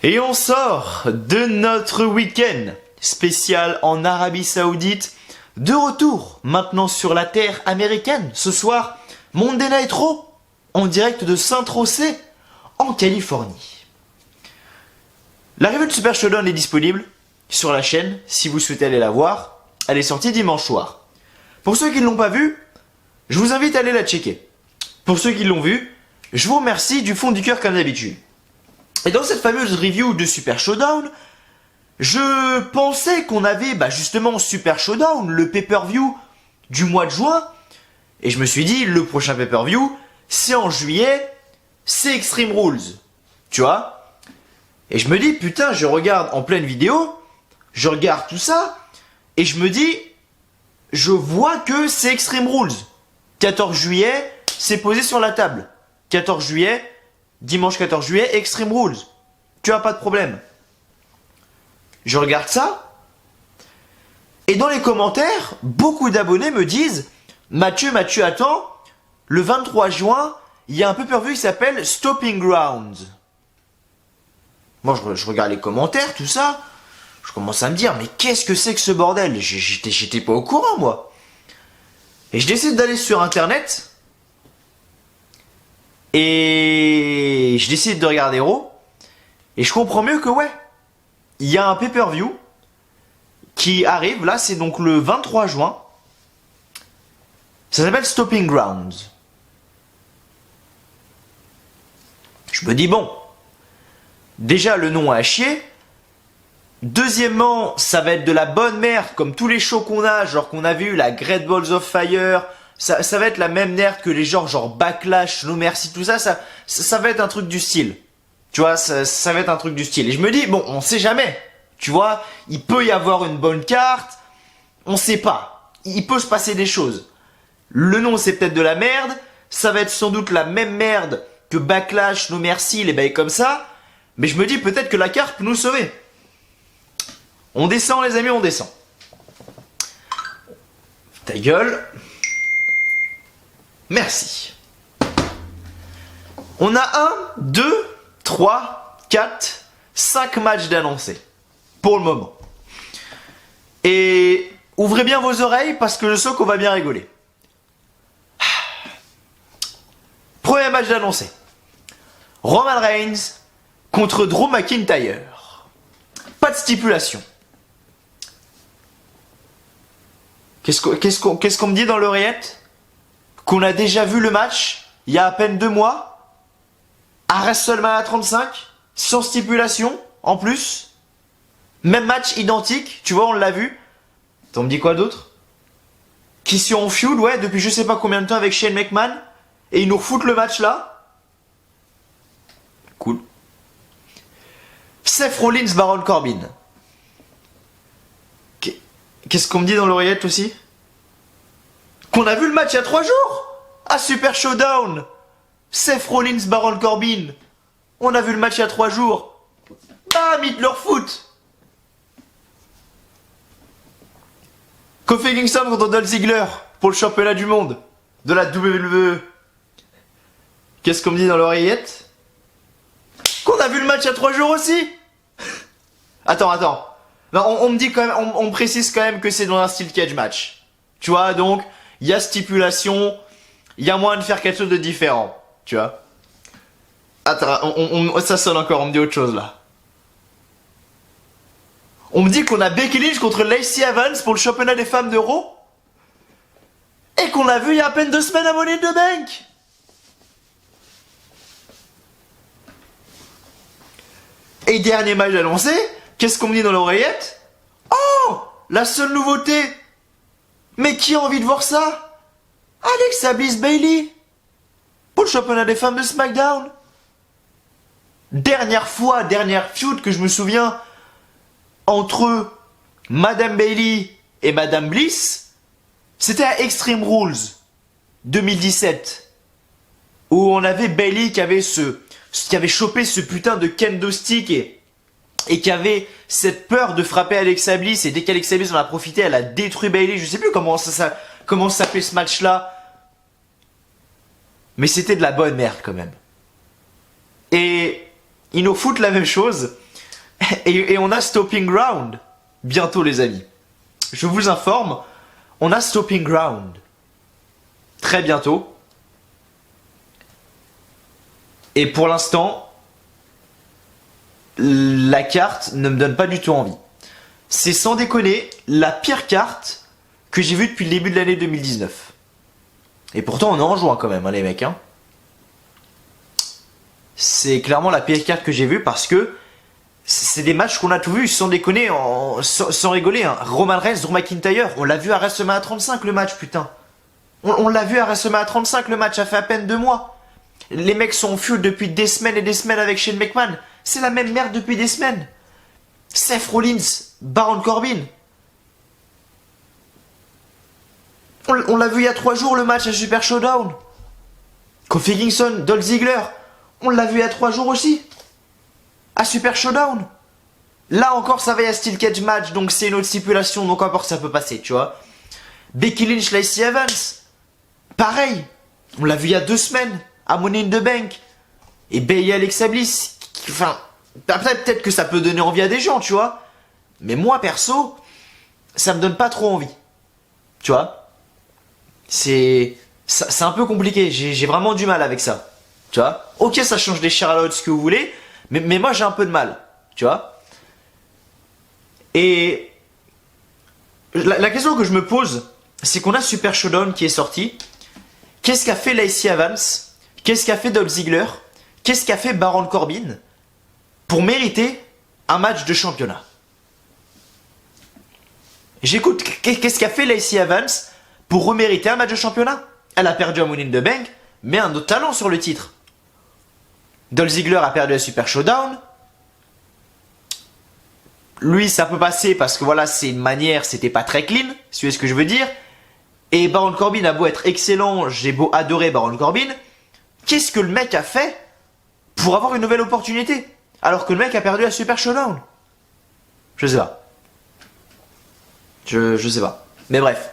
Et on sort de notre week-end spécial en Arabie Saoudite. De retour maintenant sur la terre américaine. Ce soir, Monday Night Raw en direct de Saint-Rosé en Californie. La review de Super Showdown est disponible sur la chaîne si vous souhaitez aller la voir. Elle est sortie dimanche soir. Pour ceux qui ne l'ont pas vue, je vous invite à aller la checker. Pour ceux qui l'ont vue, je vous remercie du fond du cœur comme d'habitude. Et dans cette fameuse review de Super Showdown, je pensais qu'on avait justement Super Showdown, le pay-per-view du mois de juin. Et je me suis dit, le prochain pay-per-view, c'est en juillet, c'est Extreme Rules. Tu vois? Et je me dis, putain, je regarde en pleine vidéo, je regarde tout ça, et je me dis, je vois que c'est Extreme Rules. 14 juillet, c'est posé sur la table. 14 juillet, dimanche 14 juillet, Extreme Rules. Tu as pas de problème. Je regarde ça, et dans les commentaires, beaucoup d'abonnés me disent Mathieu, attends, le 23 juin, il y a un pay-per-view qui s'appelle Stopping Grounds. Moi, je regarde les commentaires, tout ça, je commence à me dire, mais qu'est-ce que c'est que ce bordel? J'étais pas au courant, moi. Et je décide d'aller sur Internet, et je décide de regarder Raw, et je comprends mieux que ouais, il y a un pay-per-view qui arrive, là c'est donc le 23 juin. Ça s'appelle Stopping Grounds. Je me dis bon, déjà le nom a chier. Deuxièmement, ça va être de la bonne merde comme tous les shows qu'on a, genre qu'on a vu, la Great Balls of Fire. Ça va être la même merde que les genre Backlash, No Mercy, tout ça, ça va être un truc du style. Tu vois, ça va être un truc du style. Et je me dis, bon, on sait jamais. Tu vois, il peut y avoir une bonne carte. On sait pas. Il peut se passer des choses. Le nom, c'est peut-être de la merde. Ça va être sans doute la même merde que Backlash, No Mercy, les bails comme ça. Mais je me dis peut-être que la carte peut nous sauver. On descend, les amis, on descend. Ta gueule. Merci. On a 1, 2... 3, 4, 5 matchs d'annoncés. Pour le moment. Et ouvrez bien vos oreilles parce que je sens qu'on va bien rigoler. Premier match d'annoncé. Roman Reigns contre Drew McIntyre. Pas de stipulation. Qu'est-ce qu'on me dit dans l'oreillette? Qu'on a déjà vu le match il y a à peine 2 mois à WrestleMania 35, sans stipulation, en plus. Même match identique, tu vois, on l'a vu. T'en me dis quoi d'autre? Qui sont en feud, ouais, depuis je sais pas combien de temps avec Shane McMahon. Et ils nous refoutent le match là. Cool. Seth Rollins, Baron Corbin. Qu'est-ce qu'on me dit dans l'oreillette aussi? Qu'on a vu le match il y a 3 jours à Super Showdown. Seth Rollins, Baron Corbin. On a vu le match il y a 3 jours. Bam, ils te leur foutent. Kofi Kingston contre Dolph Ziggler pour le championnat du monde de la WWE. Qu'est-ce qu'on me dit dans l'oreillette? Qu'on a vu le match il y a 3 jours aussi. Attends. Non, on me dit quand même, on précise quand même que c'est dans un style cage match. Tu vois, donc, il y a stipulation, il y a moyen de faire quelque chose de différent. Tu vois? Attends, ça sonne encore, on me dit autre chose là. On me dit qu'on a Becky Lynch contre Lacey Evans pour le championnat des femmes d'Euro. Et qu'on l'a vu il y a à peine 2 semaines à Money in the Bank. Et dernier match annoncé, qu'est-ce qu'on me dit dans l'oreillette? Oh, la seule nouveauté. Mais qui a envie de voir ça? Alexa Bliss Bayley. Pour le championnat des femmes de SmackDown. Dernière feud que je me souviens entre Madame Bayley et Madame Bliss, c'était à Extreme Rules 2017 où on avait Bayley qui avait chopé ce putain de kendo stick et qui avait cette peur de frapper Alexa Bliss, et dès qu'Alexa Bliss en a profité, elle a détruit Bayley. Je sais plus comment s'appelait ce match là. Mais c'était de la bonne merde quand même. Et ils nous foutent la même chose. Et on a Stopping Ground bientôt, les amis. Je vous informe, on a Stopping Ground très bientôt. Et pour l'instant, la carte ne me donne pas du tout envie. C'est sans déconner la pire carte que j'ai vue depuis le début de l'année 2019. Et pourtant on est en juin quand même, hein, les mecs. Hein. C'est clairement la pire carte que j'ai vue parce que c'est des matchs qu'on a tout vu, sans déconner, sans rigoler. Hein. Roman Reigns, Drew McIntyre, on l'a vu à WrestleMania 35 le match, putain. On l'a vu à WrestleMania 35 le match, ça fait à peine 2 mois. Les mecs sont en feud depuis des semaines et des semaines avec Shane McMahon. C'est la même merde depuis des semaines. Seth Rollins, Baron Corbin. On l'a vu il y a 3 jours le match à Super Showdown. Kofi Kingston, Dolph Ziggler. On l'a vu il y a 3 jours aussi. À Super Showdown. Là encore ça va y a Steel Cage match, donc c'est une autre stipulation, donc encore ça peut passer, tu vois. Becky Lynch, Lacey Evans. Pareil. On l'a vu il y a 2 semaines. À Money in the Bank. Et Bayley Alexa Bliss. Enfin, peut-être que ça peut donner envie à des gens, tu vois. Mais moi, perso, ça me donne pas trop envie. Tu vois. C'est un peu compliqué. J'ai vraiment du mal avec ça. Tu vois. Ok, ça change des Charlotte, ce que vous voulez. Mais moi, j'ai un peu de mal. Tu vois. Et la question que je me pose, c'est qu'on a Super Showdown qui est sorti. Qu'est-ce qu'a fait Lacey Evans? Qu'est-ce qu'a fait Dolph Ziggler? Qu'est-ce qu'a fait Baron Corbin pour mériter un match de championnat? J'écoute, qu'est-ce qu'a fait Lacey Evans pour remériter un match de championnat? Elle a perdu à Money in the Bank, mais un autre talent sur le titre. Dolph Ziggler a perdu à Super Showdown. Lui, ça peut passer parce que voilà, c'est une manière, c'était pas très clean, si vous voyez ce que je veux dire. Et Baron Corbin a beau être excellent, j'ai beau adorer Baron Corbin. Qu'est-ce que le mec a fait pour avoir une nouvelle opportunité alors que le mec a perdu à Super Showdown? Je sais pas. Je sais pas. Mais bref.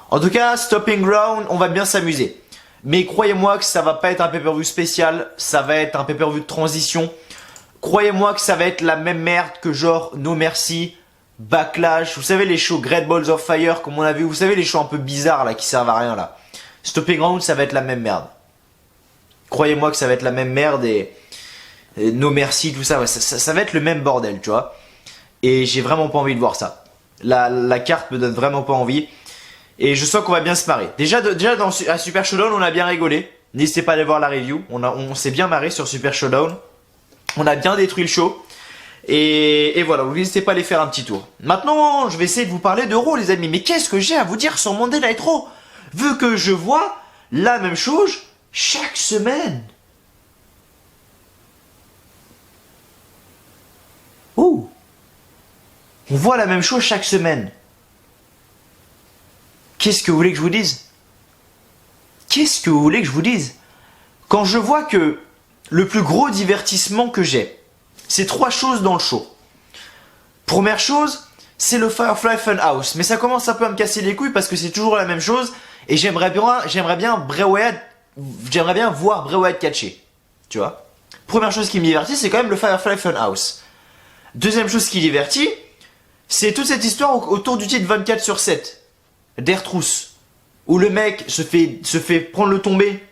En tout cas, Stopping Ground, on va bien s'amuser. Mais croyez-moi que ça va pas être un pay-per-view spécial, ça va être un pay-per-view de transition. Croyez-moi que ça va être la même merde que genre No Mercy, Backlash, vous savez les shows Great Balls of Fire comme on a vu, vous savez les shows un peu bizarres là qui servent à rien là. Stopping Ground, ça va être la même merde. Croyez-moi que ça va être la même merde et No Mercy, tout ça, ça va être le même bordel, tu vois. Et j'ai vraiment pas envie de voir ça. La carte me donne vraiment pas envie. Et je sens qu'on va bien se marrer. Déjà à Super Showdown, on a bien rigolé. N'hésitez pas à aller voir la review. On s'est bien marré sur Super Showdown. On a bien détruit le show. Et voilà, vous n'hésitez pas à aller faire un petit tour. Maintenant, je vais essayer de vous parler de Raw, les amis. Mais qu'est-ce que j'ai à vous dire sur Monday Night Raw? Vu que je vois la même chose chaque semaine. Oh, on voit la même chose chaque semaine. Qu'est-ce que vous voulez que je vous dise? Qu'est-ce que vous voulez que je vous dise? Quand je vois que le plus gros divertissement que j'ai, c'est 3 choses dans le show. Première chose, c'est le Firefly Funhouse. Mais ça commence un peu à me casser les couilles parce que c'est toujours la même chose. Et j'aimerais bien voir Bray Wyatt catcher. Tu vois? Première chose qui me divertit, c'est quand même le Firefly Funhouse. Deuxième chose qui divertit, c'est toute cette histoire autour du titre 24/7 d'R-Truth. Où le mec se fait prendre le tombé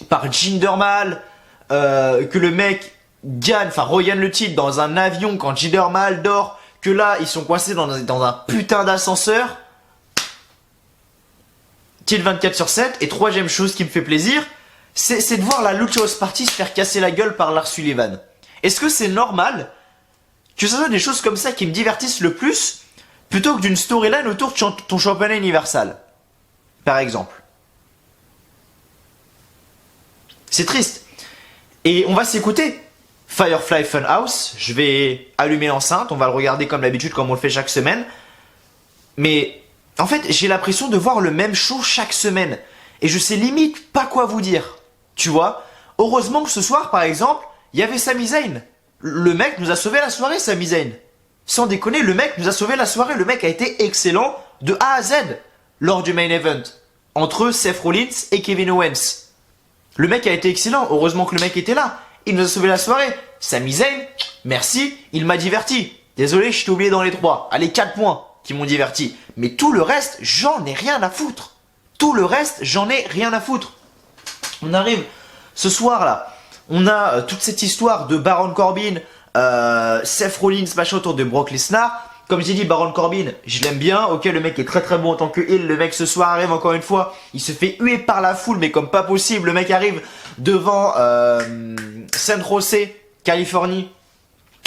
par Jinder Mahal. Que le mec gagne, enfin regagne le titre dans un avion quand Jinder Mahal dort. Que là, ils sont coincés dans un putain d'ascenseur. Titre 24/7. Et troisième chose qui me fait plaisir, c'est de voir la Lucha House Party se faire casser la gueule par Lars Sullivan. Est-ce que c'est normal que ce soit des choses comme ça qui me divertissent le plus plutôt que d'une storyline autour de ton championnat universal, par exemple? C'est triste. Et on va s'écouter Firefly Funhouse. Je vais allumer l'enceinte, on va le regarder comme d'habitude, comme on le fait chaque semaine. Mais en fait, j'ai l'impression de voir le même show chaque semaine. Et je sais limite pas quoi vous dire. Tu vois? Heureusement que ce soir, par exemple, il y avait Sami Zayn. Le mec nous a sauvé la soirée, Sami Zayn. Sans déconner, le mec nous a sauvé la soirée. Le mec a été excellent de A à Z lors du main event. Entre Seth Rollins et Kevin Owens. Le mec a été excellent. Heureusement que le mec était là. Il nous a sauvé la soirée. Sami Zayn, merci, il m'a diverti. Désolé, je t'ai oublié dans les 3. Allez, 4 points qui m'ont diverti. Mais tout le reste, j'en ai rien à foutre. Tout le reste, j'en ai rien à foutre. On arrive ce soir là, on a toute cette histoire de Baron Corbin, Seth Rollins, machin autour de Brock Lesnar. Comme j'ai dit, Baron Corbin, je l'aime bien. Ok, le mec est très très bon en tant que heel. Le mec ce soir arrive encore une fois, il se fait huer par la foule, mais comme pas possible. Le mec arrive devant San Jose, Californie.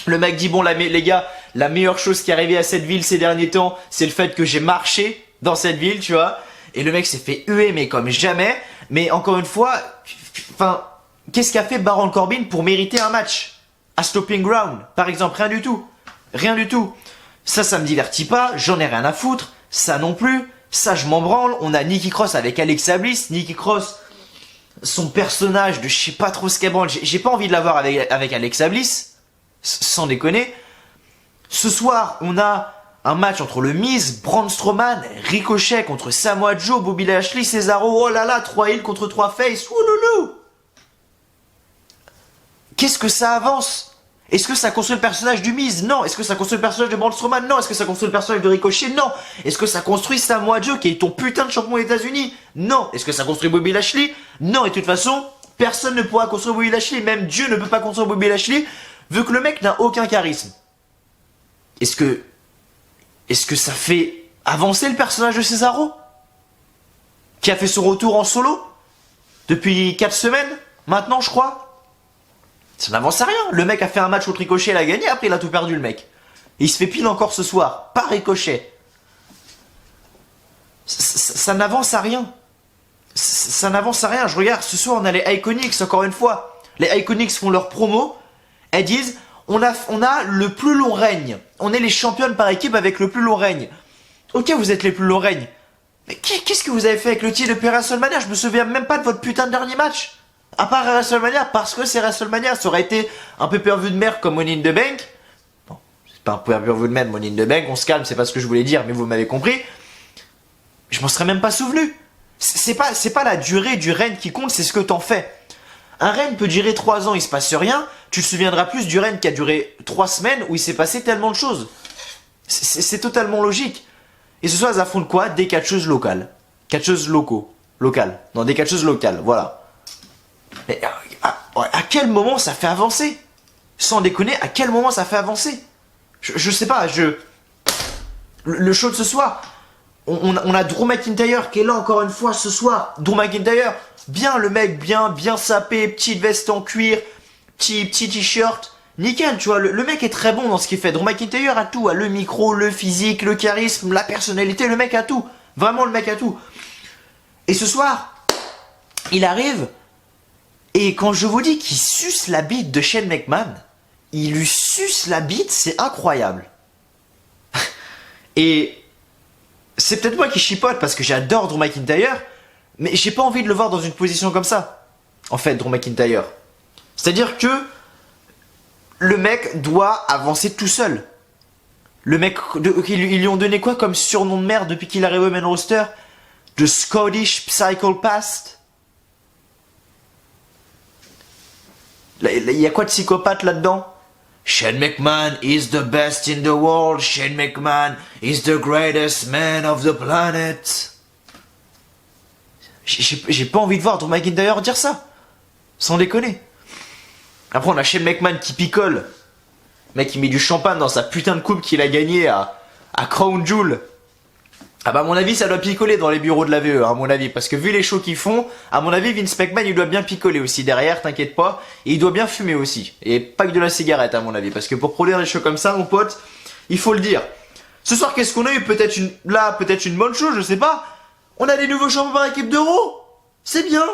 Le mec dit bon les gars, la meilleure chose qui est arrivée à cette ville ces derniers temps, c'est le fait que j'ai marché dans cette ville, tu vois. Et le mec s'est fait huer mais comme jamais. Mais encore une fois, enfin, qu'est-ce qu'a fait Baron Corbin pour mériter un match à Stomping Ground, par exemple? Rien du tout. Rien du tout. Ça me divertit pas, j'en ai rien à foutre. Ça non plus. Ça, je m'en branle. On a Nikki Cross avec Alexa Bliss. Nikki Cross, son personnage de je sais pas trop ce qu'elle branle. J'ai pas envie de la voir avec Alexa Bliss. Sans déconner. Ce soir, on a un match entre le Miz, Braun Strowman, Ricochet contre Samoa Joe, Bobby Lashley, Cesaro. Oh là là, 3 heels contre 3 face. Ouloulou. Qu'est-ce que ça avance? Est-ce que ça construit le personnage du Miz? Non. Est-ce que ça construit le personnage de Braun Strowman? Non. Est-ce que ça construit le personnage de Ricochet? Non. Est-ce que ça construit Samoa Joe qui est ton putain de champion des États-Unis? Non. Est-ce que ça construit Bobby Lashley? Non. Et de toute façon, personne ne pourra construire Bobby Lashley. Même Dieu ne peut pas construire Bobby Lashley vu que le mec n'a aucun charisme. Est-ce que ça fait avancer le personnage de Cesaro qui a fait son retour en solo depuis 4 semaines maintenant, je crois? Ça n'avance à rien. Le mec a fait un match contre Ricochet, il a gagné, après il a tout perdu le mec. Et il se fait pile encore ce soir, par Ricochet. Ça n'avance à rien. Ça n'avance à rien. Je regarde, ce soir on a les Iconics, encore une fois. Les Iconics font leur promo. Elles disent, on a le plus long règne. On est les championnes par équipe avec le plus long règne. Ok, vous êtes les plus longs règnes. Mais qu'est-ce que vous avez fait avec le titre depuis WrestleMania? Je me souviens même pas de votre putain de dernier match. À part à WrestleMania, parce que c'est WrestleMania. Ça aurait été un pay-per-view de merde comme Money in the Bank. Bon, c'est pas un pay-per-view de merde, Money in the Bank. On se calme, c'est pas ce que je voulais dire, mais vous m'avez compris. Je m'en serais même pas souvenu. C'est pas la durée du règne qui compte, c'est ce que t'en fais. Un règne peut durer 3 ans, il se passe rien. Tu te souviendras plus du règne qui a duré 3 semaines où il s'est passé tellement de choses. C'est totalement logique. Et ce soir, elles affrontent quoi? Des catcheuses locales. Catcheuses locales. Non, des catcheuses locales, voilà. Mais à quel moment ça fait avancer? Sans déconner, à quel moment ça fait avancer? Je sais pas, le show de ce soir, on a Drew McIntyre qui est là encore une fois ce soir. Drew McIntyre, bien le mec, bien sapé, petite veste en cuir, petit t-shirt, nickel, tu vois, le mec est très bon dans ce qu'il fait. Drew McIntyre a tout, a le micro, le physique, le charisme, la personnalité, le mec a tout. Vraiment, le mec a tout. Et ce soir, il arrive, et quand je vous dis qu'il suce la bite de Shane McMahon, il lui suce la bite, c'est incroyable. Et c'est peut-être moi qui chipote parce que j'adore Drew McIntyre, mais j'ai pas envie de le voir dans une position comme ça. En fait, Drew McIntyre. C'est-à-dire que le mec doit avancer tout seul. Le mec, ils lui ont donné quoi comme surnom de merde depuis qu'il arrive au main roster? The Scottish Psychopath. Il y a quoi de psychopathe là-dedans? Shane McMahon is the best in the world. Shane McMahon is the greatest man of the planet. J'ai pas envie de voir Drew McIntyre dire ça. Sans déconner. Après, on a Shane McMahon qui picole. Le mec, il met du champagne dans sa putain de coupe qu'il a gagnée à Crown Jewel. Ah bah, à mon avis, ça doit picoler dans les bureaux de la VE, à mon avis. Parce que vu les shows qu'ils font, à mon avis, Vince McMahon, il doit bien picoler aussi derrière, t'inquiète pas. Et il doit bien fumer aussi. Et pas que de la cigarette, à mon avis. Parce que pour produire des shows comme ça, mon pote, il faut le dire. Ce soir, qu'est-ce qu'on a eu? Peut-être une bonne chose, je sais pas. On a des nouveaux champions par équipe d'Euro. C'est bien.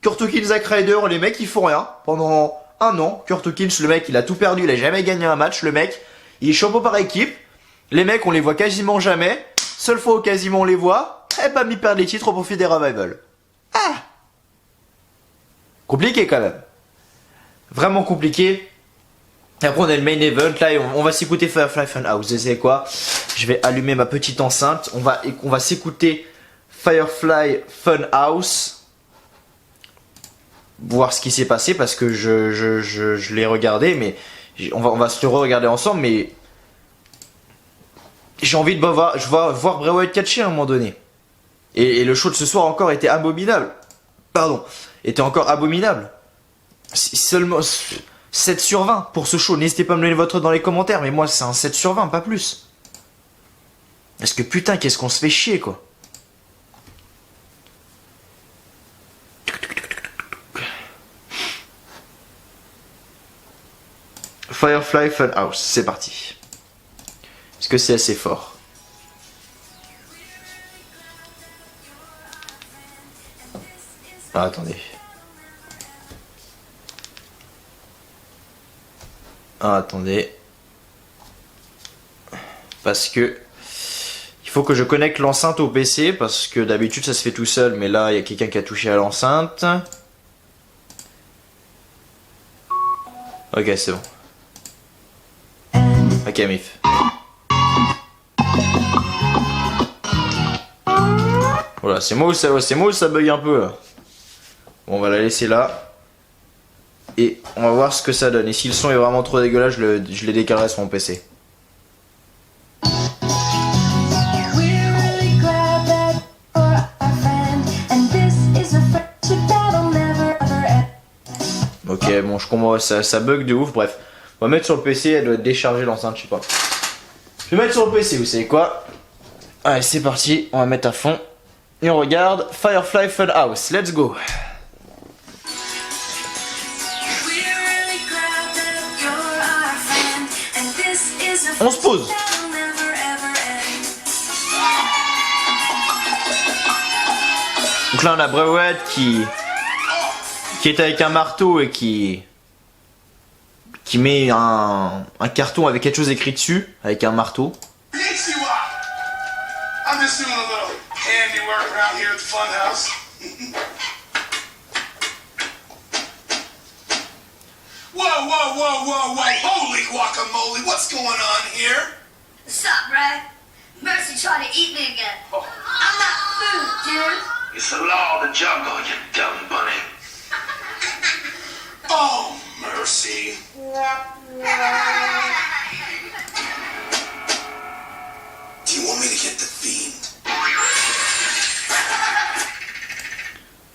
Kurt Hawkins, Zack Ryder, les mecs, ils font rien. Pendant 1 an, Kurt Hawkins, le mec, il a tout perdu, il a jamais gagné un match, le mec. Il est champion par équipe. Les mecs, on les voit quasiment jamais. Seule fois où quasiment on les voit, eh ben, ils perdent les titres au profit des Revival. Ah! Compliqué quand même. Vraiment compliqué. Et après, on a le main event. Là, on va s'écouter Firefly Funhouse. Vous savez quoi? Je vais allumer ma petite enceinte. On va s'écouter Firefly Funhouse. Voir ce qui s'est passé parce que je l'ai regardé, mais On va se le re-regarder ensemble, mais j'ai envie de voir Bray Wyatt catcher à un moment donné. Et le show de ce soir encore était abominable. Pardon, était encore abominable. Seulement 7 sur 20 pour ce show. N'hésitez pas à me donner votre dans les commentaires, mais moi c'est un 7 sur 20, pas plus. Parce que putain, qu'est-ce qu'on se fait chier, quoi. Firefly Funhouse, c'est parti. Est-ce que c'est assez fort? Ah, attendez. Ah, attendez. Parce que il faut que je connecte l'enceinte au PC, parce que d'habitude ça se fait tout seul, mais là il y a quelqu'un qui a touché à l'enceinte. Ok, c'est bon. Ok, Mif. Voilà, c'est moi où ça bug un peu là. Bon, on va la laisser là. Et on va voir ce que ça donne. Et si le son est vraiment trop dégueulasse, je les décalerai sur mon PC. Ok, bon, je comprends, ça bug de ouf, bref. On va mettre sur le PC, elle doit être déchargée l'enceinte, je sais pas. Je vais mettre sur le PC, vous savez quoi? Allez, c'est parti, on va mettre à fond. Et on regarde Firefly Funhouse, let's go. On se pose. Donc là on a Bray Wyatt qui est avec un marteau et qui met un carton avec quelque chose écrit dessus, avec un marteau. Whoa, holy guacamole, what's going on here? What's up, Brad? Mercy tried to eat me again. Oh. I'm not food, dude. It's the law of the jungle, you dumb bunny. Oh, Mercy. Do you want me to get the fiend?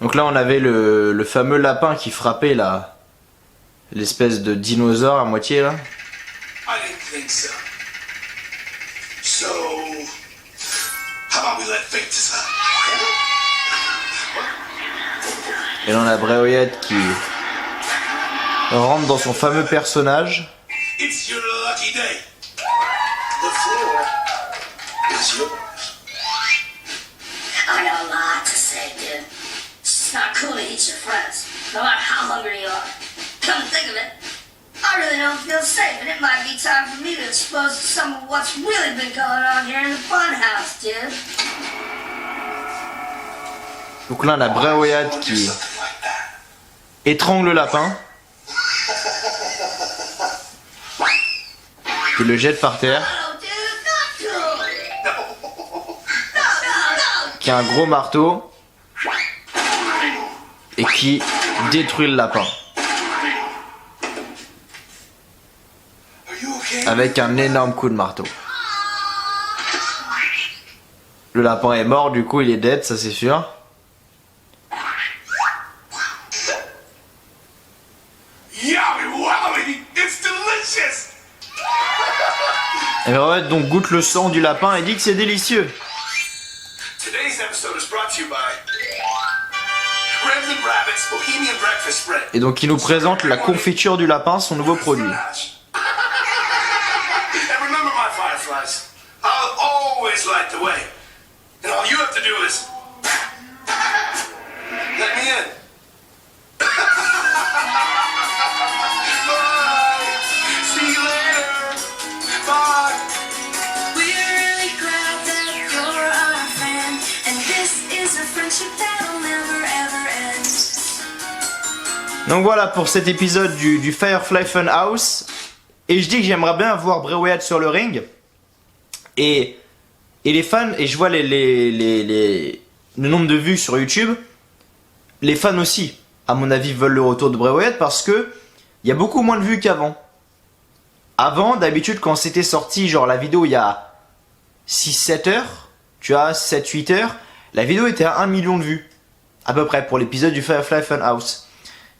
Donc là on avait le fameux lapin qui frappait là. L'espèce de dinosaure à moitié là. I didn't think so. So, how about we let fate decide? Et là on a Bray Wyatt qui rentre dans son fameux personnage. It's your lucky day. The floor is yours. I got a lot to say, dude. It's not cool to eat your friends, no matter how hungry you are. Come to think of it, I really don't feel safe, and it might be time for me to expose some of what's really been going on here in the funhouse, dude. Donc là on a Bray Wyatt qui étrangle le lapin, qui le jette par terre, No, dude, not cool. No. qui a un gros marteau et qui détruit le lapin avec un énorme coup de marteau. Le lapin est mort, du coup il est dead, ça c'est sûr. Yummy wowie, it's delicious. Et Bray Wyatt donc goûte le sang du lapin et dit que c'est délicieux. Today's episode is brought to you by Revs and Rabbits Bohemian Breakfast Spread. Et donc il nous présente la confiture du lapin, son nouveau produit. And remember my fireflies, I'll always light the way. And all you have to do is let me in. Bye. See you later. Bye. We're really glad that you're our friend, and this is a friendship that'll never ever end. Donc voilà pour cet épisode du Firefly Funhouse. Et je dis que j'aimerais bien voir Bray Wyatt sur le ring. Et les fans, et je vois le nombre de vues sur YouTube, les fans aussi, à mon avis, veulent le retour de Bray Wyatt parce que il y a beaucoup moins de vues qu'avant. Avant, d'habitude, quand c'était sorti, genre la vidéo il y a 6-7 heures, tu vois, 7-8 heures, la vidéo était à 1 million de vues. À peu près, pour l'épisode du Firefly Funhouse.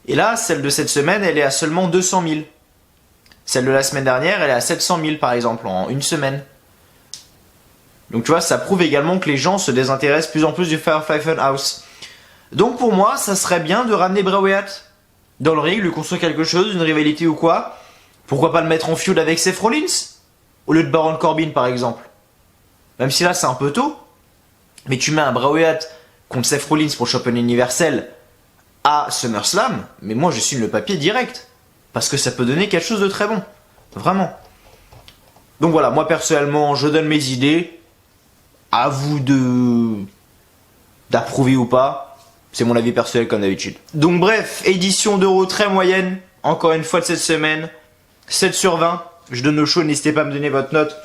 Et là, celle de cette semaine, elle est à seulement 200 000. Celle de la semaine dernière, elle est à 700 000 par exemple, en une semaine. Donc tu vois, ça prouve également que les gens se désintéressent de plus en plus du Firefly Funhouse. Donc pour moi, ça serait bien de ramener Bray Wyatt dans le ring, lui construire quelque chose, une rivalité ou quoi. Pourquoi pas le mettre en feud avec Seth Rollins au lieu de Baron Corbin par exemple. Même si là c'est un peu tôt. Mais tu mets un Bray Wyatt contre Seth Rollins pour le championnat universel à SummerSlam, mais moi je signe le papier direct. Parce que ça peut donner quelque chose de très bon. Vraiment. Donc voilà, moi personnellement, je donne mes idées. À vous d'approuver ou pas. C'est mon avis personnel comme d'habitude. Donc bref, édition d'Euro très moyenne. Encore une fois de cette semaine. 7 sur 20. Je donne au show, n'hésitez pas à me donner votre note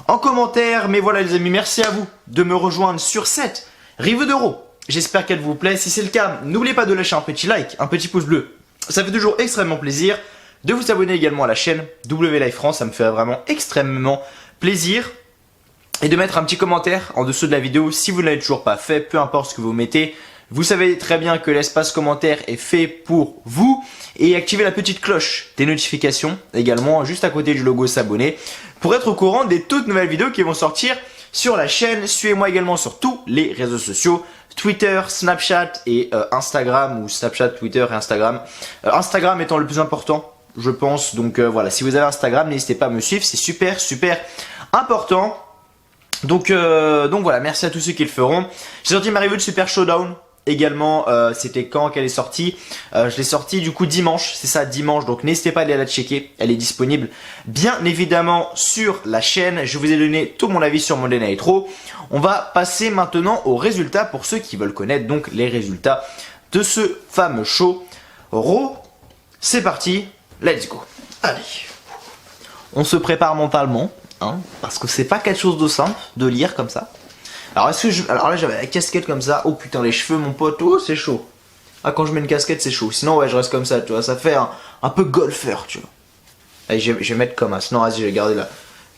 en commentaire. Mais voilà les amis, merci à vous de me rejoindre sur cette review d'Euro. J'espère qu'elle vous plaît. Si c'est le cas, n'oubliez pas de lâcher un petit like, un petit pouce bleu. Ça fait toujours extrêmement plaisir. De vous abonner également à la chaîne WLive France, ça me fait vraiment extrêmement plaisir. Et de mettre un petit commentaire en dessous de la vidéo si vous ne l'avez toujours pas fait, peu importe ce que vous mettez. Vous savez très bien que l'espace commentaire est fait pour vous. Et activez la petite cloche des notifications également juste à côté du logo s'abonner pour être au courant des toutes nouvelles vidéos qui vont sortir sur la chaîne. Suivez-moi également sur tous les réseaux sociaux. Twitter, Snapchat et Instagram, ou Snapchat, Twitter et Instagram. Instagram étant le plus important, je pense. Donc voilà, si vous avez Instagram, n'hésitez pas à me suivre, c'est super important. Donc voilà, merci à tous ceux qui le feront. J'ai sorti ma review de Super Showdown également, c'était quand qu'elle est sortie, je l'ai sortie du coup dimanche, c'est ça, dimanche, donc n'hésitez pas à aller la checker, elle est disponible bien évidemment sur la chaîne. Je vous ai donné tout mon avis sur Monday Night Raw. On va passer maintenant aux résultats pour ceux qui veulent connaître donc les résultats de ce fameux show Raw. C'est parti, let's go. Allez, on se prépare mentalement, hein, parce que c'est pas quelque chose de simple de lire comme ça. Alors alors là j'avais la casquette comme ça, oh putain les cheveux mon pote, oh c'est chaud. Ah quand je mets une casquette c'est chaud, sinon ouais je reste comme ça tu vois, ça fait un peu golfeur tu vois. Allez je vais mettre comme ça, sinon vas-y je vais garder la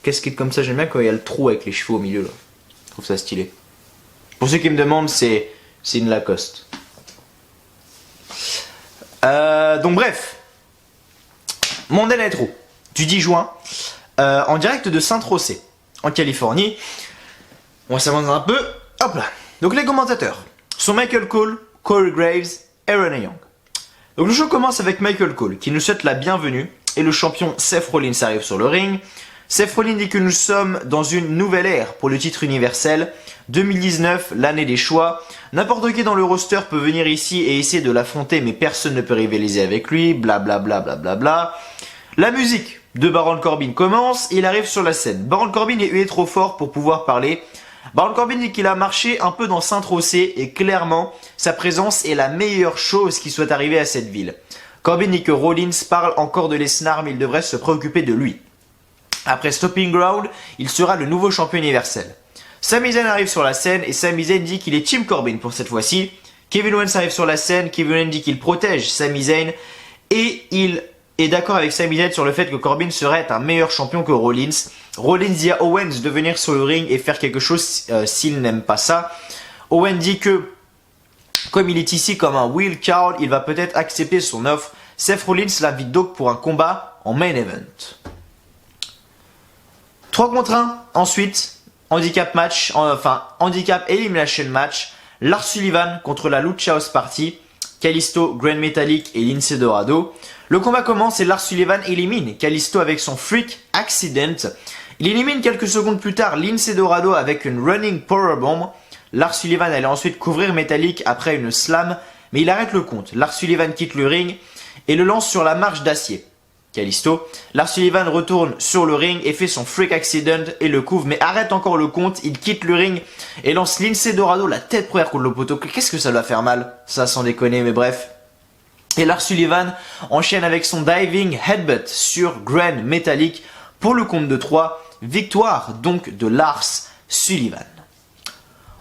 casquette comme ça, j'aime bien quand il y a le trou avec les cheveux au milieu là. Je trouve ça stylé. Pour ceux qui me demandent c'est une Lacoste. Donc bref, Monday Night Raw du 10 juin en direct de Saint-Rosé en Californie. On s'avance un peu, hop là. Donc les commentateurs sont Michael Cole, Corey Graves et Renee Young. Donc le show commence avec Michael Cole qui nous souhaite la bienvenue et le champion Seth Rollins arrive sur le ring. Seth Rollins dit que nous sommes dans une nouvelle ère pour le titre universel. 2019, l'année des choix. N'importe qui dans le roster peut venir ici et essayer de l'affronter mais personne ne peut rivaliser avec lui, blablabla. Bla bla bla. La musique de Baron Corbin commence et il arrive sur la scène. Baron Corbin est hué trop fort pour pouvoir parler. Baron Corbin dit qu'il a marché un peu dans Saint-Rosé et clairement, sa présence est la meilleure chose qui soit arrivée à cette ville. Corbin dit que Rollins parle encore de Lesnar mais il devrait se préoccuper de lui. Après Stopping Ground, il sera le nouveau champion universel. Sami Zayn arrive sur la scène et Sami Zayn dit qu'il est Team Corbin pour cette fois-ci. Kevin Owens arrive sur la scène, Kevin Owens dit qu'il protège Sami Zayn et il est d'accord avec Sami Zayn sur le fait que Corbin serait un meilleur champion que Rollins. Rollins dit à Owens de venir sur le ring et faire quelque chose s'il n'aime pas ça. Owens dit que comme il est ici comme un wild card, il va peut-être accepter son offre. Seth Rollins l'invite donc pour un combat en main event. 3 contre 1, ensuite, handicap match, handicap elimination match, Lars Sullivan contre la Lucha House Party, Kalisto, Grand Metalik et Lince Dorado. Le combat commence et Lars Sullivan élimine Kalisto avec son Freak Accident. Il élimine quelques secondes plus tard Lince Dorado avec une Running Powerbomb. Lars Sullivan allait ensuite couvrir Metalik après une slam, mais il arrête le compte. Lars Sullivan quitte le ring et le lance sur la marche d'acier. Kalisto. Lars Sullivan retourne sur le ring et fait son Freak Accident et le couvre, mais arrête encore le compte. Il quitte le ring et lance Lince Dorado la tête première contre le poteau. Qu'est-ce que ça doit faire mal? Ça sans déconner, mais bref. Et Lars Sullivan enchaîne avec son Diving Headbutt sur Grand Metalik pour le compte de 3. Victoire donc de Lars Sullivan.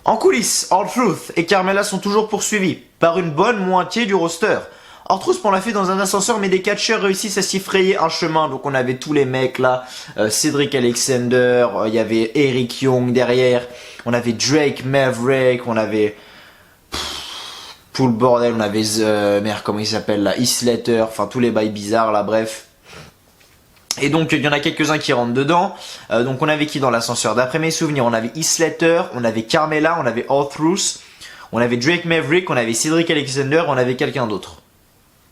En coulisses, R-Truth et Carmella sont toujours poursuivis par une bonne moitié du roster. R-Truth, on l'a fait dans un ascenseur, mais des catcheurs réussissent à s'y frayer un chemin. Donc on avait tous les mecs là, Cedric Alexander, il y avait Eric Young derrière, on avait Drake Maverick, on avait tout le bordel, on avait merde, comment il s'appelle là, Slater, enfin tous les bails bizarres là, bref. Et donc il y en a quelques-uns qui rentrent dedans. Donc on avait qui dans l'ascenseur? D'après mes souvenirs, on avait Slater, on avait Carmella, on avait R-Truth, on avait Drake Maverick, on avait Cedric Alexander, on avait quelqu'un d'autre.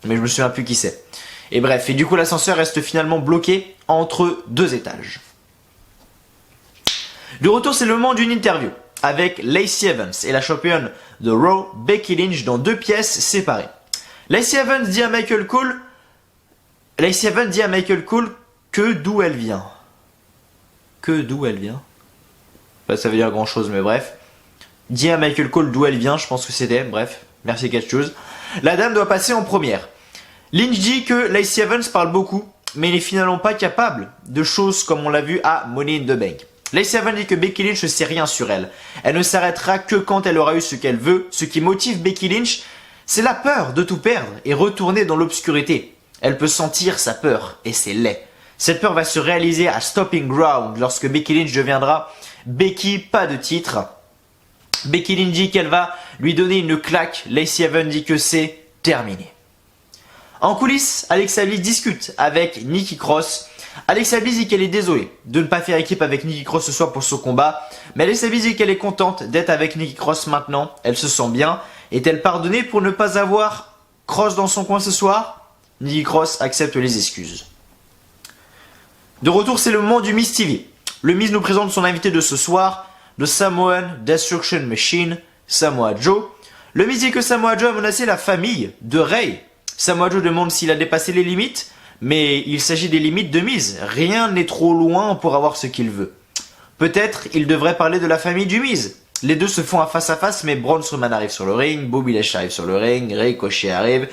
Mais je me souviens plus qui c'est. Et bref, et du coup l'ascenseur reste finalement bloqué entre deux étages. De retour, c'est le moment d'une interview avec Lacey Evans et la championne de Raw, Becky Lynch, dans deux pièces séparées. Lacey Evans dit à Michael Cole que d'où elle vient. Que d'où elle vient. Bah, ça veut dire grand chose, mais bref. Dit à Michael Cole d'où elle vient, je pense que c'était, bref, merci quelque chose. La dame doit passer en première. Lynch dit que Lacey Evans parle beaucoup, mais n'est finalement pas capable de choses comme on l'a vu à Money in the Bank. Lacey Evans dit que Becky Lynch ne sait rien sur elle. Elle ne s'arrêtera que quand elle aura eu ce qu'elle veut. Ce qui motive Becky Lynch, c'est la peur de tout perdre et retourner dans l'obscurité. Elle peut sentir sa peur et c'est laid. Cette peur va se réaliser à Stopping Ground lorsque Becky Lynch deviendra Becky, pas de titre. Becky Lynch dit qu'elle va lui donner une claque. Lacey Evans dit que c'est terminé. En coulisses, Alexa Bliss discute avec Nikki Cross. Alexa Bliss dit qu'elle est désolée de ne pas faire équipe avec Nikki Cross ce soir pour ce combat. Mais Alexa Bliss dit qu'elle est contente d'être avec Nikki Cross maintenant. Elle se sent bien. Est-elle pardonnée pour ne pas avoir Cross dans son coin ce soir? Nikki Cross accepte les excuses. De retour, c'est le moment du Miz TV. Le Miz nous présente son invité de ce soir, le Samoan Destruction Machine, Samoa Joe. Le Miz dit que Samoa Joe a menacé la famille de Rey. Samoa Joe demande s'il a dépassé les limites, mais il s'agit des limites de Miz. Rien n'est trop loin pour avoir ce qu'il veut. Peut-être il devrait parler de la famille du Miz. Les deux se font un face-à-face, mais Braun Strowman arrive sur le ring, Bobby Lashley arrive sur le ring, Ricochet arrive.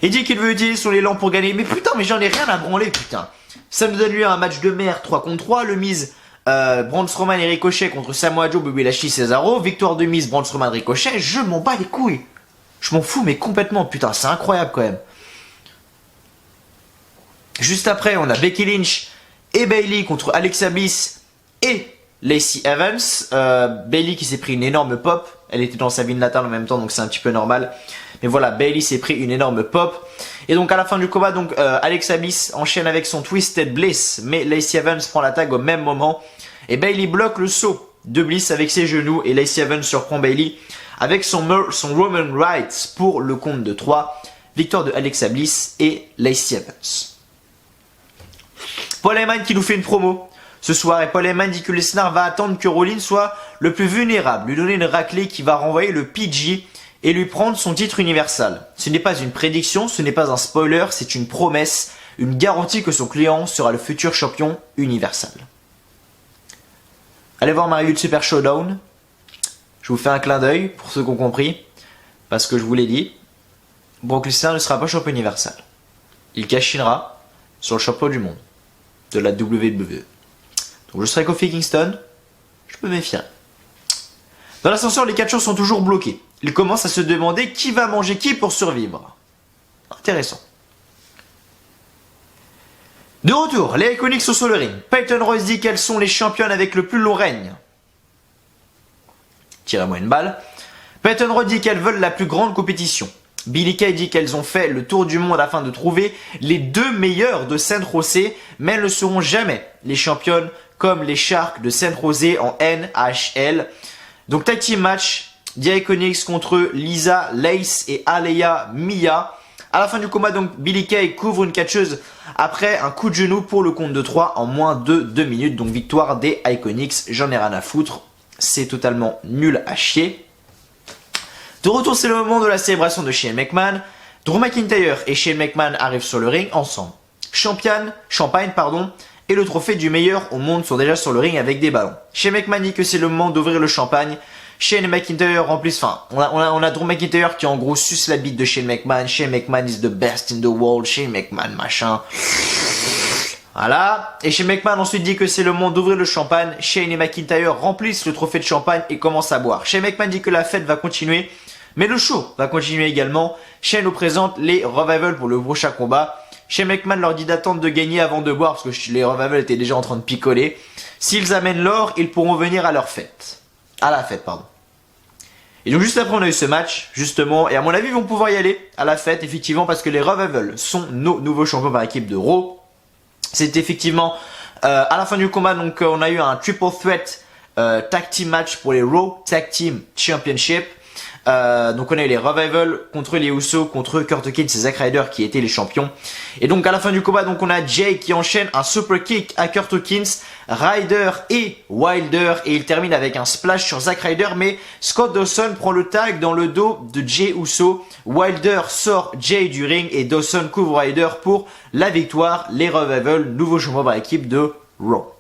Il dit qu'il veut utiliser son élan pour gagner. Mais putain, mais j'en ai rien à branler, putain. Ça nous donne lieu à un match de merde 3 contre 3. Le Miz, Braun Strowman et Ricochet contre Samoa Joe, Bobby Lashley, Cesaro. Victoire de Miz, Braun Strowman, Ricochet. Je m'en bats les couilles. Je m'en fous, mais complètement. Putain, c'est incroyable quand même. Juste après, on a Becky Lynch et Bayley contre Alexa Bliss et Lacey Evans. Bayley qui s'est pris une énorme pop. Elle était dans sa ville natale en même temps, donc c'est un petit peu normal. Mais voilà, Bayley s'est pris une énorme pop. Et donc à la fin du combat, donc Alexa Bliss enchaîne avec son Twisted Bliss, mais Lacey Evans prend la tag au même moment. Et Bayley bloque le saut de Bliss avec ses genoux. Et Lacey Evans surprend Bayley avec son Roman Rights pour le compte de 3. Victoire de Alexa Bliss et Lacey Evans. Paul Heyman qui nous fait une promo ce soir. Et Paul Heyman dit que Lesnar va attendre que Rollins soit le plus vulnérable. Lui donner une raclée qui va renvoyer le PG et lui prendre son titre universal. Ce n'est pas une prédiction, ce n'est pas un spoiler, c'est une promesse, une garantie que son client sera le futur champion universal. Allez voir ma review de Super Showdown. Je vous fais un clin d'œil pour ceux qui ont compris, parce que je vous l'ai dit, Brock Lesnar ne sera pas champion universal. Il cachinera sur le champion du monde de la WWE. Donc je serai Kofi Kingston, je me méfierai. Dans l'ascenseur, les catcheurs sont toujours bloqués. Ils commencent à se demander qui va manger qui pour survivre. Intéressant. De retour, les Iconics sont sur le ring. Peyton Royce dit qu'elles sont les championnes avec le plus long règne. Tirez-moi une balle. Peyton Royce dit qu'elles veulent la plus grande compétition. Billie Kay dit qu'elles ont fait le tour du monde afin de trouver les deux meilleures de Saint José, mais elles ne seront jamais les championnes comme les Sharks de Saint José en NHL. Donc tag team match, The Iconics contre Lisa, Lace et Alea Mia. À la fin du combat, donc Billie Kay couvre une catcheuse après un coup de genou pour le compte de 3 en moins de 2 minutes. Donc victoire des Iconics, j'en ai rien à foutre. C'est totalement nul à chier. De retour, c'est le moment de la célébration de Shane McMahon. Drew McIntyre et Shane McMahon arrivent sur le ring ensemble. Champagne, et le trophée du meilleur au monde sont déjà sur le ring avec des ballons. Shane McMahon dit que c'est le moment d'ouvrir le champagne. Shane McIntyre remplissent, on a Drew McIntyre qui en gros suce la bite de Shane McMahon. Shane McMahon is the best in the world. Shane McMahon machin. Voilà. Et Shane McMahon ensuite dit que c'est le moment d'ouvrir le champagne. Shane et McIntyre remplissent le trophée de champagne et commencent à boire. Shane McMahon dit que la fête va continuer Mais le show va continuer également. Shane nous présente les Revival pour le prochain combat. Shane McMahon leur dit d'attendre de gagner avant de boire parce que les Revival étaient déjà en train de picoler. S'ils amènent l'or, ils pourront venir à leur fête. À la fête, pardon. Et donc juste après on a eu ce match, justement, et à mon avis ils vont pouvoir y aller à la fête, effectivement, parce que les Revival sont nos nouveaux champions par équipe de Raw. C'est effectivement à la fin du combat, donc on a eu un triple threat tag team match pour les Raw Tag Team Championship. Donc on a eu les Revival contre les Usos, contre Kurt Hawkins et Zack Ryder qui étaient les champions. Et donc à la fin du combat, donc on a Jay qui enchaîne un super kick à Kurt Hawkins, Ryder et Wilder, et il termine avec un splash sur Zack Ryder, mais Scott Dawson prend le tag dans le dos de Jay Uso. Wilder sort Jay du ring et Dawson couvre Ryder pour la victoire. Les Revival, nouveau champion par équipe de Raw.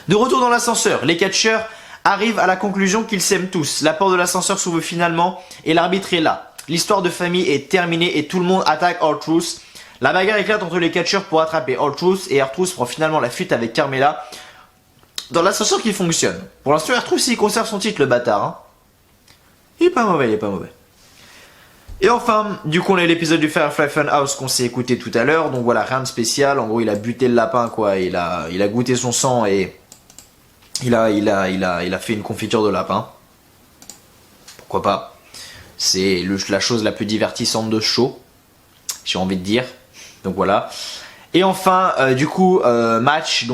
De retour dans l'ascenseur, les catcheurs arrivent à la conclusion qu'ils s'aiment tous. La porte de l'ascenseur s'ouvre finalement et l'arbitre est là. L'histoire de famille est terminée et tout le monde attaque R-Truth. La bagarre éclate entre les catcheurs pour attraper R-Truth et R-Truth prend finalement la fuite avec Carmella dans l'ascenseur qui fonctionne. Pour l'instant, R-Truth il conserve son titre, le bâtard. Hein. Il est pas mauvais, il est pas mauvais. Et enfin, du coup on a l'épisode du Firefly Funhouse qu'on s'est écouté tout à l'heure. Donc voilà, rien de spécial. En gros il a buté le lapin quoi. Il a goûté son sang et il a fait une confiture de lapin. Pourquoi pas. C'est la chose la plus divertissante de ce show, j'ai envie de dire. Donc voilà. Et enfin, du coup, match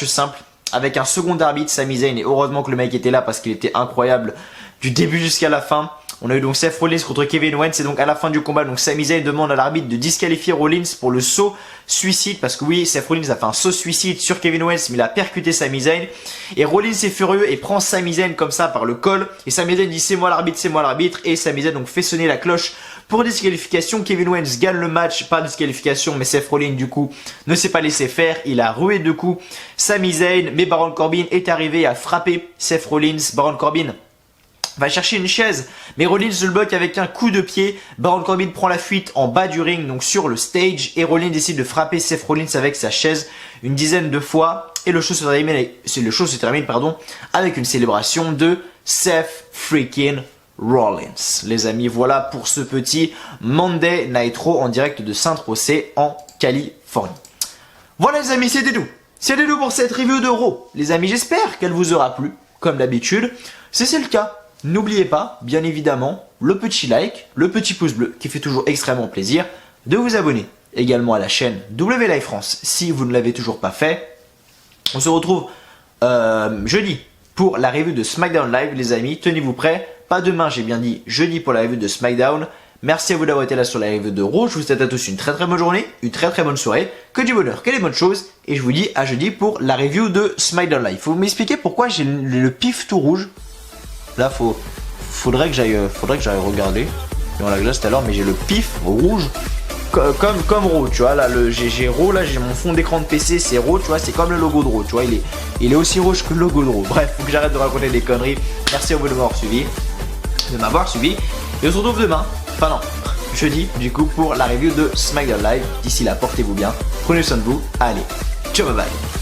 simple avec un second arbitre, Sami Zayn. Et heureusement que le mec était là parce qu'il était incroyable du début jusqu'à la fin. On a eu donc Seth Rollins contre Kevin Owens et donc à la fin du combat, donc Sami Zayn demande à l'arbitre de disqualifier Rollins pour le saut suicide parce que oui, Seth Rollins a fait un saut suicide sur Kevin Owens mais il a percuté Sami Zayn et Rollins est furieux et prend Sami Zayn comme ça par le col et Sami Zayn dit c'est moi l'arbitre et Sami Zayn donc fait sonner la cloche pour disqualification. Kevin Owens gagne le match par disqualification mais Seth Rollins du coup ne s'est pas laissé faire, il a rué de coups Sami Zayn mais Baron Corbin est arrivé à frapper Seth Rollins. Baron Corbin va chercher une chaise, mais Rollins le bloque avec un coup de pied. Baron Corbin prend la fuite en bas du ring, donc sur le stage, et Rollins décide de frapper Seth Rollins avec sa chaise une dizaine de fois, et le show se termine, avec une célébration de Seth freaking Rollins. Les amis, voilà pour ce petit Monday Night Raw en direct de Saint-Tropez en Californie. Voilà les amis, c'était tout. C'était tout pour cette review de Raw. Les amis, j'espère qu'elle vous aura plu, comme d'habitude. Si c'est le cas, n'oubliez pas, bien évidemment, le petit like, le petit pouce bleu qui fait toujours extrêmement plaisir, de vous abonner également à la chaîne WLive France si vous ne l'avez toujours pas fait. On se retrouve jeudi pour la review de SmackDown Live, les amis. Tenez-vous prêts, pas demain, j'ai bien dit jeudi pour la review de SmackDown. Merci à vous d'avoir été là sur la review de Raw. Je vous souhaite à tous une très très bonne journée, une très très bonne soirée, que du bonheur, que des bonnes choses. Et je vous dis à jeudi pour la review de SmackDown Live. Faut m'expliquer pourquoi j'ai le pif tout rouge. Là, faudrait que j'aille regarder. Et on l'a déjà tout à l'heure, mais j'ai le pif rouge comme Raw, tu vois. Là, j'ai Raw, là, j'ai mon fond d'écran de PC, c'est Raw, tu vois, c'est comme le logo de Raw, tu vois. Il est aussi rouge que le logo de Raw. Bref, faut que j'arrête de raconter des conneries. Merci à vous de m'avoir suivi. Et on se retrouve demain, jeudi, du coup, pour la review de SmackDown Live. D'ici là, portez-vous bien, prenez soin de vous. Allez, ciao, bye bye.